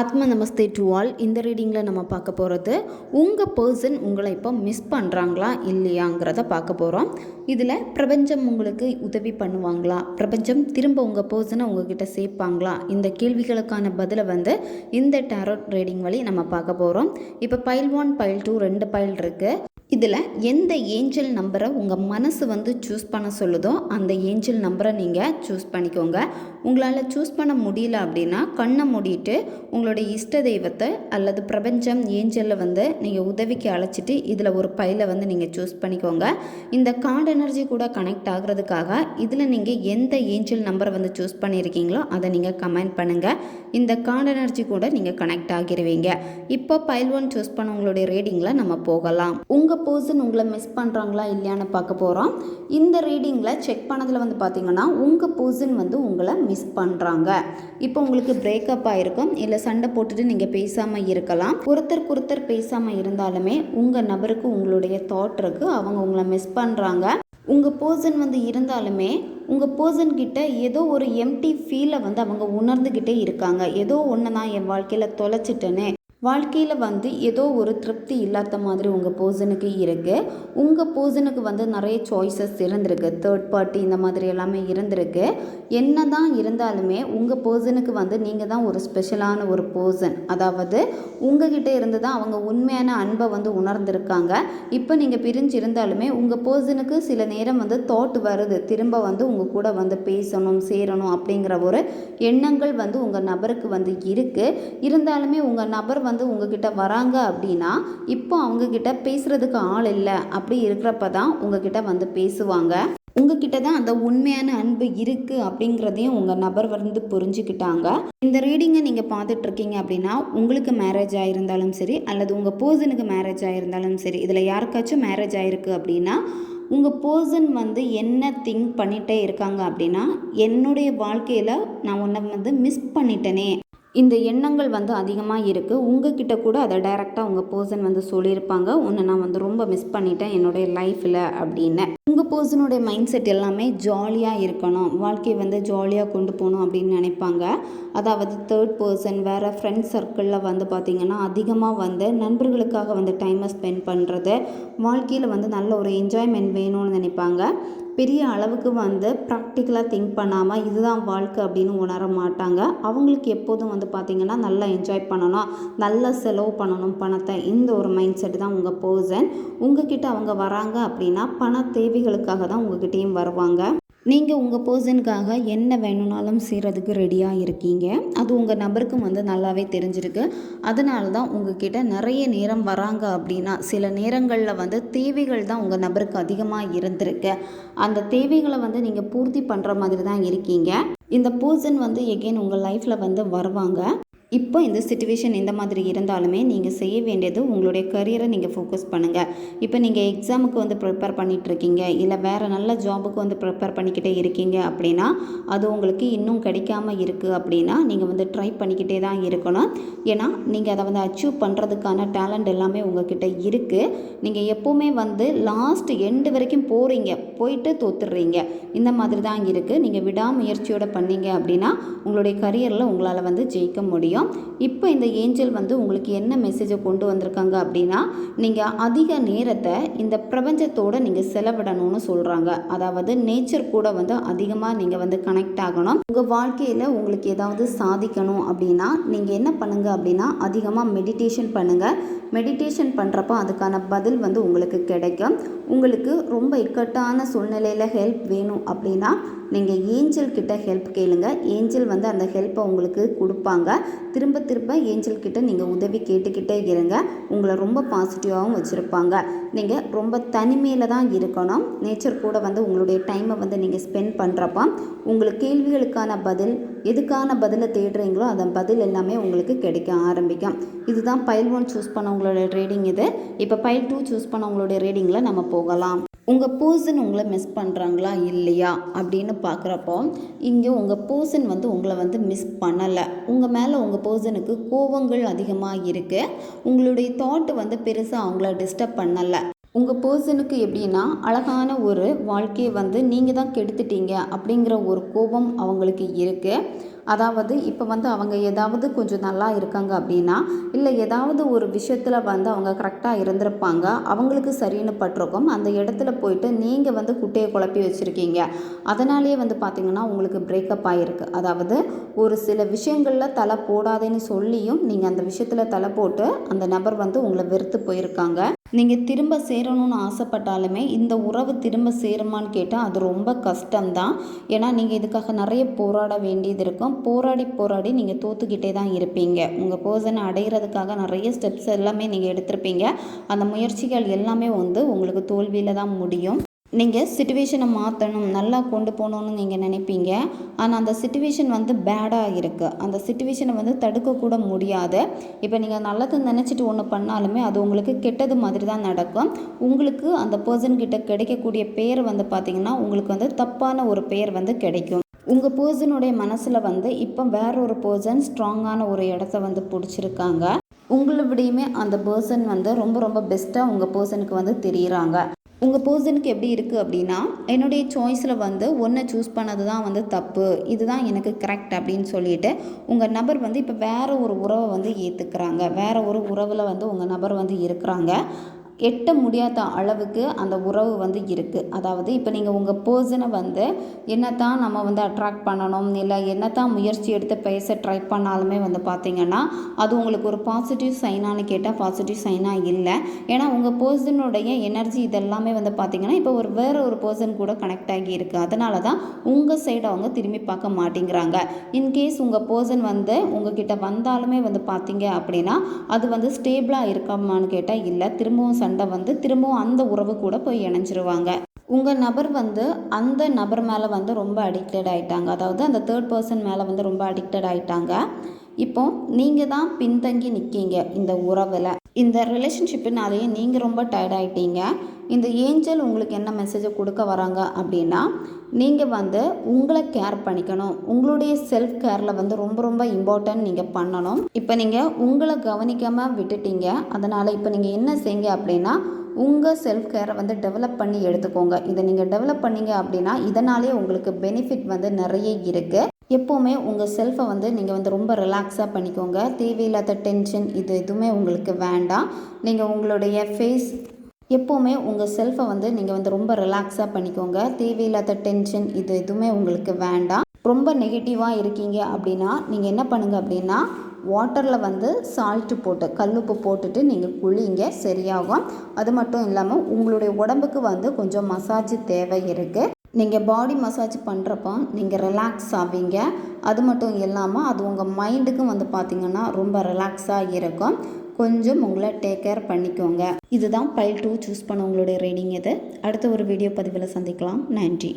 ஆத்ம நமஸ்தே to all. இந்த ரீடிங்கில் நம்ம பார்க்க போகிறது உங்கள் பர்சன் உங்களை இப்போ மிஸ் பண்ணுறாங்களா இல்லையாங்கிறத பார்க்க போகிறோம். இதில் பிரபஞ்சம் உங்களுக்கு உதவி பண்ணுவாங்களா, பிரபஞ்சம் திரும்ப உங்கள் பர்சனை உங்ககிட்ட சேர்ப்பாங்களா, இந்த கேள்விகளுக்கான பதிலை இந்த டேரோட் ரீடிங் வழி நம்ம பார்க்க போகிறோம். இப்போ பைல் 1 பைல் 2 2 பைல் இருக்குது. இதில் எந்த ஏஞ்சல் நம்பரை உங்கள் மனசு சூஸ் பண்ண சொல்லுதோ அந்த ஏஞ்சல் நம்பரை நீங்கள் சூஸ் பண்ணிக்கோங்க. உங்களால் சூஸ் பண்ண முடியல அப்படின்னா கண்ணை மூடிட்டு உங்களுடைய இஷ்ட தெய்வத்தை அல்லது பிரபஞ்சம் ஏஞ்சலில் நீங்கள் உதவிக்கு அழைச்சிட்டு இதில் ஒரு பைலை நீங்கள் சூஸ் பண்ணிக்கோங்க. இந்த கார்டு எனர்ஜி கூட கனெக்ட் ஆகிறதுக்காக இதில் நீங்கள் எந்த ஏஞ்சல் நம்பரை சூஸ் பண்ணியிருக்கீங்களோ அதை நீங்கள் கமெண்ட் பண்ணுங்கள். இந்த கார்டு எனர்ஜி கூட நீங்கள் கனெக்ட் ஆகிடுவீங்க. இப்போ பைல் 1 சூஸ் பண்ண உங்களுடைய ரீடிங்கில் நம்ம போகலாம். உங்கள் பர்சன் உங்களை மிஸ் பண்ணுறாங்களா இல்லையான்னு பார்க்க போகிறோம். இந்த ரீடிங்கில் செக் பண்ணதில் பார்த்தீங்கன்னா உங்கள் பர்சன் உங்களை மிஸ் பண்ணுறாங்க. இப்போ உங்களுக்கு பிரேக்கப் ஆகிருக்கும், இல்லை சண்டை போட்டுட்டு நீங்கள் பேசாமல் இருக்கலாம். ஒருத்தருக்கு பேசாமல் இருந்தாலுமே உங்கள் நபருக்கு உங்களுடைய தாட் இருக்குது, அவங்க உங்களை மிஸ் பண்ணுறாங்க. உங்கள் பர்சன் இருந்தாலுமே உங்கள் பர்சன்கிட்ட ஏதோ ஒரு எம்டி ஃபீலை அவங்க உணர்ந்துக்கிட்டே இருக்காங்க. ஏதோ ஒன்று நான் என் வாழ்க்கையில் தொலைச்சிட்டேனே, வாழ்க்கையில் ஏதோ ஒரு திருப்தி இல்லாத மாதிரி உங்கள் பர்சனுக்கு இருக்குது. உங்கள் பர்சனுக்கு நிறைய சாய்ஸஸ் இருந்திருக்கு, தேர்ட் பார்ட்டி இந்த மாதிரி எல்லாமே இருந்திருக்கு. என்ன தான் இருந்தாலுமே உங்கள் பர்சனுக்கு நீங்கள் தான் ஒரு ஸ்பெஷலான ஒரு பர்சன். அதாவது உங்ககிட்ட இருந்து தான் அவங்க உண்மையான அன்பை உணர்ந்திருக்காங்க. இப்போ நீங்கள் பிரிஞ்சு இருந்தாலுமே உங்கள் பர்சனுக்கு சில நேரம் தாட் வருது, திரும்ப உங்கள் கூட பேசணும் சேரணும் அப்படிங்கிற ஒரு எண்ணங்கள் உங்கள் நபருக்கு இருக்குது. இருந்தாலுமே உங்கள் நபர் உங்ககிட்ட வராங்க அப்படின்னா இப்போ அவங்கக்கிட்ட பேசுகிறதுக்கு ஆள் இல்லை. அப்படி இருக்கிறப்ப தான் உங்ககிட்ட பேசுவாங்க. உங்ககிட்ட தான் அந்த உண்மையான அன்பு இருக்குது அப்படிங்கிறதையும் உங்கள் நபர் புரிஞ்சுக்கிட்டாங்க. இந்த ரீடிங்கை நீங்கள் பார்த்துட்ருக்கீங்க அப்படின்னா உங்களுக்கு மேரேஜ் ஆகிருந்தாலும் சரி அல்லது உங்கள் பர்சனுக்கு மேரேஜ் ஆகிருந்தாலும் சரி, இதில் யாருக்காச்சும் மேரேஜ் ஆகிருக்கு அப்படின்னா உங்கள் பர்சன் என்ன திங்க் பண்ணிகிட்டே இருக்காங்க அப்படின்னா, என்னுடைய வாழ்க்கையில் நான் உன்னை மிஸ் பண்ணிட்டேனே, இந்த எண்ணங்கள் அதிகமாக இருக்குது. உங்ககிட்ட கூட அதை டைரெக்டாக உங்கள் பர்சன் சொல்லியிருப்பாங்க, உன்னை நான் ரொம்ப மிஸ் பண்ணிட்டேன் என்னுடைய லைஃப்பில் அப்படின்னு. உங்கள் பர்சனுடைய மைண்ட் செட் எல்லாமே ஜாலியாக இருக்கணும், வாழ்க்கையை ஜாலியாக கொண்டு போகணும் அப்படின்னு நினைப்பாங்க. அதாவது தேர்ட் பர்சன் வேறு ஃப்ரெண்ட்ஸ் சர்க்கிளில் பார்த்திங்கன்னா அதிகமாக நண்பர்களுக்காக டைமை ஸ்பெண்ட் பண்ணுறது, வாழ்க்கையில் நல்ல ஒரு என்ஜாய்மெண்ட் வேணும்னு நினைப்பாங்க. பெரிய அளவுக்கு ப்ராக்டிக்கலாக திங்க் பண்ணாமல் இதுதான் வாழ்க்கை அப்படின்னு உணர மாட்டாங்க. அவங்களுக்கு எப்போதும் பார்த்திங்கன்னா நல்லா என்ஜாய் பண்ணணும், நல்லா செலவு பண்ணணும் பணத்தை, இந்த ஒரு மைண்ட் செட் தான் உங்கள் பர்சன். உங்ககிட்ட அவங்க வராங்க அப்படின்னா பண தேவைகளுக்காக தான் உங்ககிட்டயும் வருவாங்க. நீங்கள் உங்கள் பர்சனுக்காக என்ன வேணும்னாலும் செய்கிறதுக்கு ரெடியாக இருக்கீங்க. அது உங்கள் நபருக்கும் நல்லாவே தெரிஞ்சிருக்கு. அதனால தான் உங்ககிட்ட நிறைய நேரம் வராங்க அப்படின்னா சில நேரங்களில் தேவைகள் தான் உங்கள் நபருக்கு அதிகமாக இருந்திருக்கு. அந்த தேவைகளை நீங்கள் பூர்த்தி பண்ணுற மாதிரி தான் இருக்கீங்க. இந்த பர்சன் எகெயின் உங்கள் லைஃப்பில் வருவாங்க. இப்போ இந்த சிச்சுவேஷன் இந்த மாதிரி இருந்தாலுமே நீங்கள் செய்ய வேண்டியது உங்களுடைய கரியரை நீங்கள் ஃபோக்கஸ் பண்ணுங்கள். இப்போ நீங்கள் எக்ஸாமுக்கு ப்ரிப்பேர் பண்ணிகிட்ருக்கீங்க, இல்லை வேறு நல்ல ஜாபுக்கு ப்ரிப்பேர் பண்ணிக்கிட்டே இருக்கீங்க அப்படின்னா அது உங்களுக்கு இன்னும் கிடைக்காமல் இருக்குது அப்படின்னா நீங்கள் ட்ரை பண்ணிக்கிட்டே தான் இருக்கணும். ஏன்னா நீங்கள் அதை அச்சீவ் பண்ணுறதுக்கான டேலண்ட் எல்லாமே உங்கள்கிட்ட இருக்குது. நீங்கள் எப்போவுமே லாஸ்ட் எண்டு வரைக்கும் போகிறீங்க, போயிட்டு தோத்துடுறீங்க, இந்த மாதிரி தான் இருக்குது. நீங்கள் விடாமுயற்சியோடு பண்ணீங்க அப்படின்னா உங்களுடைய கரியரில் உங்களால் ஜெயிக்க முடியும். இப்போ இந்த ஏஞ்சல் உங்களுக்கு என்ன மெசேஜை கொண்டு வந்திருக்காங்க அப்படின்னா, நீங்கள் அதிக நேரத்தை இந்த பிரபஞ்சத்தோடு நீங்கள் செலவிடணும்னு சொல்கிறாங்க. அதாவது நேச்சர் கூட அதிகமாக நீங்கள் கனெக்ட் ஆகணும். உங்கள் வாழ்க்கையில் உங்களுக்கு ஏதாவது சாதிக்கணும் அப்படின்னா நீங்கள் என்ன பண்ணுங்கள் அப்படின்னா அதிகமாக மெடிடேஷன் பண்ணுங்கள். மெடிடேஷன் பண்ணுறப்போ அதுக்கான பதில் உங்களுக்கு கிடைக்கும். உங்களுக்கு ரொம்ப இக்கட்டான சூழ்நிலையில் ஹெல்ப் வேணும் அப்படின்னா நீங்கள் ஏஞ்சல் கிட்ட ஹெல்ப் கேளுங்க. ஏஞ்சல் அந்த ஹெல்ப்பை உங்களுக்கு கொடுப்பாங்க. திரும்ப திரும்ப ஏஞ்சல் கிட்ட நீங்கள் உதவி கேட்டுக்கிட்டே இருங்க. உங்களை ரொம்ப பாசிட்டிவாகவும் வச்சுருப்பாங்க. நீங்கள் ரொம்ப தனிமையில் தான் இருக்கணும். நேச்சர் கூட உங்களுடைய டைமை நீங்கள் ஸ்பெண்ட் பண்ணுறப்ப உங்களுக்கு கேள்விகளுக்கான பதில், எதுக்கான பதிலை தேடுறீங்களோ அந்த பதில் எல்லாமே உங்களுக்கு கிடைக்க ஆரம்பிக்கும். இதுதான் பைல் 1 சூஸ் பண்ணவங்களோட ரீடிங் இது. இப்போ பைல் 2 சூஸ் பண்ணவங்களுடைய ரீடிங்கில் நம்ம போகலாம். உங்கள் பர்சன் உங்களை மிஸ் பண்ணுறாங்களா இல்லையா அப்படின்னு பார்க்குறப்போ இங்கே உங்கள் பர்சன் உங்களை மிஸ் பண்ணலை. உங்கள் மேலே உங்கள் பர்சனுக்கு கோபங்கள் அதிகமாக இருக்குது. உங்களுடைய தாட்டு பெருசாக அவங்கள டிஸ்டர்ப் பண்ணலை. உங்கள் பர்சனுக்கு எப்படின்னா அழகான ஒரு வாழ்க்கையை நீங்கள் தான் கெடுத்துட்டீங்க அப்படிங்கிற ஒரு கோபம் அவங்களுக்கு இருக்குது. அதாவது இப்போ வந்து அவங்க ஏதாவது கொஞ்சம் நல்லா இருக்காங்க அப்படின்னா, இல்லை ஏதாவது ஒரு விஷயத்தில் வந்து அவங்க கரெக்டாக இருந்திருப்பாங்க, அவங்களுக்கு சரின்னு பட்டிருக்கும். அந்த இடத்துல போயிட்டு நீங்கள் வந்து குட்டையை குழப்பி வச்சுருக்கீங்க. அதனாலேயே வந்து பார்த்திங்கன்னா உங்களுக்கு பிரேக்கப் ஆகிருக்கு. அதாவது ஒரு சில விஷயங்களில் தலை போடாதேன்னு சொல்லியும் நீங்கள் அந்த விஷயத்தில் தலை போட்டு அந்த நபர் வந்து உங்களை வெறுத்து போயிருக்காங்க. நீங்கள் திரும்ப சேரணும்னு ஆசைப்பட்டாலுமே இந்த உறவு திரும்ப சேருமான்னு கேட்டால் அது ரொம்ப கஷ்டம்தான். ஏன்னா நீங்கள் இதுக்காக நிறைய போராட வேண்டியது இருக்கும். போராடி நீங்கள் தோற்றுக்கிட்டே தான் இருப்பீங்க. உங்கள் பர்சனை அடைகிறதுக்காக நிறைய ஸ்டெப்ஸ் எல்லாமே நீங்கள் எடுத்திருப்பீங்க. அந்த முயற்சிகள் எல்லாமே வந்து உங்களுக்கு தோல்வியில் தான் முடியும். நீங்கள் சிச்சுவேஷனை மாற்றணும், நல்லா கொண்டு போகணுன்னு நீங்கள் நினைப்பீங்க. ஆனால் அந்த சிச்சுவேஷன் வந்து பேடாக இருக்குது. அந்த சிச்சுவேஷனை வந்து தடுக்கக்கூட முடியாது. இப்போ நீங்கள் நல்லது நினச்சிட்டு ஒன்று பண்ணாலுமே அது உங்களுக்கு கெட்டது மாதிரி தான் நடக்கும். உங்களுக்கு அந்த பர்சன்கிட்ட கிடைக்கக்கூடிய பேர் வந்து பார்த்திங்கன்னா உங்களுக்கு வந்து தப்பான ஒரு பேர் வந்து கிடைக்கும். உங்கள் பர்சனுடைய மனசில் வந்து இப்போ வேற ஒரு பர்சன் ஸ்ட்ராங்கான ஒரு இடத்த வந்து பிடிச்சிருக்காங்க. உங்களை விடையுமே அந்த பர்சன் வந்து ரொம்ப ரொம்ப பெஸ்ட்டாக உங்கள் பர்சனுக்கு வந்து தெரியுறாங்க. உங்கள் பர்சனுக்கு எப்படி இருக்குது அப்படின்னா, என்னுடைய சாய்ஸில் வந்து ஒன்றை சூஸ் பண்ணது தான் வந்து தப்பு, இதுதான் எனக்கு கரெக்ட் அப்படின்னு சொல்லிட்டு உங்கள் நபர் வந்து இப்போ வேறு ஒரு உறவை வந்து ஏற்றுக்கிறாங்க. வேறு ஒரு உறவில் வந்து உங்கள் நபர் வந்து இருக்கிறாங்க. எட்ட முடியாத அளவுக்கு அந்த உறவு வந்து இருக்குது. அதாவது இப்போ நீங்கள் உங்கள் பர்சனை வந்து என்னத்தான் நம்ம வந்து அட்ராக்ட் பண்ணணும், இல்லை என்னத்தான் முயற்சி எடுத்து பேச ட்ரை பண்ணாலுமே வந்து பார்த்திங்கன்னா அது உங்களுக்கு ஒரு பாசிட்டிவ் சைனான்னு கேட்டால் பாசிட்டிவ் சைனாக இல்லை. ஏன்னா உங்கள் பர்சனுடைய எனர்ஜி இதெல்லாமே வந்து பார்த்திங்கன்னா இப்போ வேறு ஒரு பர்சன் கூட கனெக்ட் ஆகி இருக்குது. அதனால தான் உங்கள் சைடு அவங்க திரும்பி பார்க்க மாட்டேங்கிறாங்க. இன்கேஸ் உங்கள் பர்சன் வந்து உங்ககிட்ட வந்தாலுமே வந்து பார்த்தீங்க அப்படின்னா அது வந்து ஸ்டேபிளாக இருக்காமான்னு கேட்டால் இல்லை. திரும்பவும் சண்டை வந்து திரும்பவும் அந்த உறவு கூட போய் இணைஞ்சிருவாங்க. உங்கள் நபர் வந்து அந்த நபர் மேலே வந்து ரொம்ப அடிக்டட் ஆகிட்டாங்க. அதாவது அந்த தேர்ட் பர்சன் மேலே வந்து ரொம்ப அடிக்டட் ஆகிட்டாங்க. இப்போ நீங்கள் தான் பின்தங்கி நிற்கீங்க இந்த உறவில். இந்த ரிலேஷன்ஷிப்புனாலேயே நீங்கள் ரொம்ப டயர்ட் ஆகிட்டீங்க. இந்த ஏஞ்சல் உங்களுக்கு என்ன மெசேஜை கொடுக்க வராங்க அப்படின்னா, நீங்கள் வந்து உங்களை கேர் பண்ணிக்கணும். உங்களுடைய செல்ஃப் கேரில் வந்து ரொம்ப ரொம்ப இம்பார்ட்டன்ட் நீங்கள் பண்ணணும். இப்போ நீங்கள் உங்களை கவனிக்காமல் விட்டுட்டீங்க. அதனால் இப்போ நீங்கள் என்ன செய்யுங்க அப்படின்னா, உங்கள் செல்ஃப் கேரை வந்து டெவலப் பண்ணி எடுத்துக்கோங்க. இதை நீங்கள் டெவலப் பண்ணீங்க அப்படின்னா இதனாலே உங்களுக்கு பெனிஃபிட் வந்து நிறைய இருக்குது. எப்போவுமே உங்கள் செல்ஃபை வந்து நீங்கள் வந்து ரொம்ப ரிலாக்ஸாக பண்ணிக்கோங்க. தேவையில்லாத டென்ஷன் இது எதுவுமே உங்களுக்கு வேண்டாம். நீங்கள் உங்களுடைய ஃபேஸ் எப்போவுமே உங்கள் செல்ஃபை வந்து நீங்கள் வந்து ரொம்ப ரிலாக்ஸாக பண்ணிக்கோங்க. தேவையில்லாத டென்ஷன் இது எதுவுமே உங்களுக்கு வேண்டாம். ரொம்ப நெகட்டிவாக இருக்கீங்க அப்படின்னா நீங்கள் என்ன பண்ணுங்கள் அப்படின்னா, வாட்டரில் வந்து சால்ட்டு போட்டு கல்லுப்பு போட்டுட்டு நீங்கள் குளிங்க, சரியாகும். அது மட்டும் இல்லாமல் உங்களுடைய உடம்புக்கு வந்து கொஞ்சம் மசாஜ் தேவை இருக்குது. நீங்கள் பாடி மசாஜ் பண்ணுறப்போ நீங்கள் ரிலாக்ஸ் ஆவீங்க. அது மட்டும் இல்லாமல் அது உங்கள் மைண்டுக்கும் வந்து பார்த்திங்கன்னா ரொம்ப ரிலாக்ஸாக இருக்கும். கொஞ்சம் உங்களை டேக் கேர் பண்ணிக்கோங்க. இதுதான் பைல் 2 சூஸ் பண்ண உங்களுடைய ரீடிங் இது. அடுத்த ஒரு வீடியோ பதிவில் சந்திக்கலாம். நன்றி.